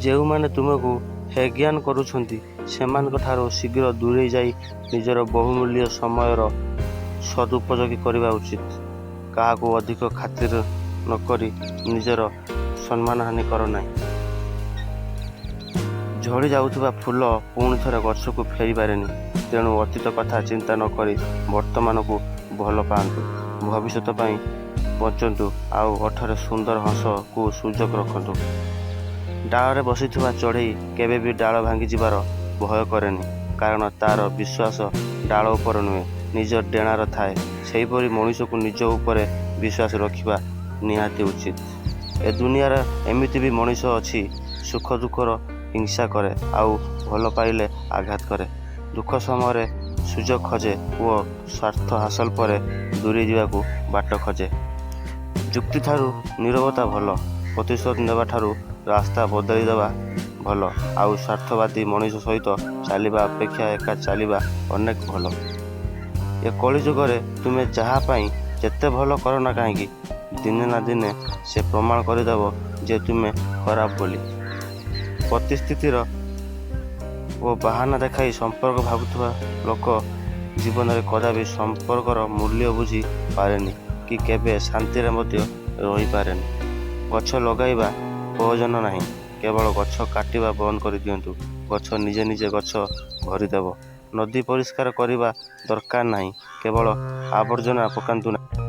ଯେଉଁମାନେ ତୁମକୁ ହେୟଜ୍ଞାନ କରୁଛନ୍ତି ସେମାନଙ୍କଠାରୁ ଶୀଘ୍ର ଦୂରେଇ ଯାଇ ନିଜର ବହୁମୂଲ୍ୟ ସମୟର ସଦୁପଯୋଗ କରିବା ଉଚିତ। କାହାକୁ ଅଧିକ ଖାତିର ନକରି ନିଜର ସମ୍ମାନହାନି କର ନାହିଁ। ଝଡ଼ି ଯାଉଥିବା ଫୁଲ ପୁଣି ଥରେ ଗଛକୁ ଫେରିପାରେନି। ତେଣୁ ଅତୀତ କଥା ଚିନ୍ତା ନକରି ବର୍ତ୍ତମାନକୁ ଭଲ ପାଆନ୍ତୁ। ଭବିଷ୍ୟତ ପାଇଁ ବଞ୍ଚନ୍ତୁ ଆଉ ଓଠରେ ସୁନ୍ଦର ହସକୁ ସୁଯୋଗ ରଖନ୍ତୁ। ଡାଳରେ ବସିଥିବା ଚଢ଼େଇ କେବେ ବି ଡାଳ ଭାଙ୍ଗିଯିବାର ଭୟ କରେନି, କାରଣ ତା'ର ବିଶ୍ୱାସ ଡାଳ ଉପରେ ନୁହେଁ, ନିଜ ଡେଣାରେ ଥାଏ। ସେହିପରି ମଣିଷକୁ ନିଜ ଉପରେ ବିଶ୍ୱାସ ରଖିବା ନିହାତି ଉଚିତ। ଏ ଦୁନିଆରେ ଏମିତି ବି ମଣିଷ ଅଛି ସୁଖ ଦୁଃଖର ହିଂସା କରେ ଆଉ ଭଲ ପାଇଲେ ଆଘାତ କରେ। ଦୁଃଖ ସମୟରେ ସୁଯୋଗ ଖୋଜେ ଓ ସ୍ୱାର୍ଥ ହାସଲ ପରେ ଦୂରେଇ ଯିବାକୁ ବାଟ ଖୋଜେ। ଯୁକ୍ତିଠାରୁ ନୀରବତା ଭଲ। ପ୍ରତିଶୋଧ ନେବାଠାରୁ ରାସ୍ତା ବଦଳି ଦେବା ଭଲ। ଆଉ ସ୍ୱାର୍ଥବାଦୀ ମଣିଷ ସହିତ ଚାଲିବା ଅପେକ୍ଷା ଏକା ଚାଲିବା ଅନେକ ଭଲ। ଏ କଳିଯୁଗରେ ତୁମେ ଯାହା ପାଇଁ ଯେତେ ଭଲ କର ନା କାହିଁକି, ଦିନେ ନା ଦିନେ ସେ ପ୍ରମାଣ କରିଦେବ ଯେ ତୁମେ ଖରାପ ବୋଲି। ପ୍ରତିଶ୍ରୁତିର ଓ ବାହାନା ଦେଖାଇ ସମ୍ପର୍କ ଭାବୁଥିବା ଲୋକ ଜୀବନରେ କଦାପି ସମ୍ପର୍କର ମୂଲ୍ୟ ବୁଝି ପାରେନି କି କେବେ ଶାନ୍ତିରେ ମଧ୍ୟ ରହିପାରେନି। ଗଛ ଲଗାଇବା ପ୍ରୟୋଜନ ନାହିଁ, କେବଳ ଗଛ କାଟିବା ବନ୍ଦ କରିଦିଅନ୍ତୁ। ଗଛ ନିଜେ ନିଜେ ଗଛ ଭରିଦେବ। ନଦୀ ପରିଷ୍କାର କରିବା ଦରକାର ନାହିଁ, କେବଳ ଆବର୍ଜନା ପକାନ୍ତୁ ନାହିଁ।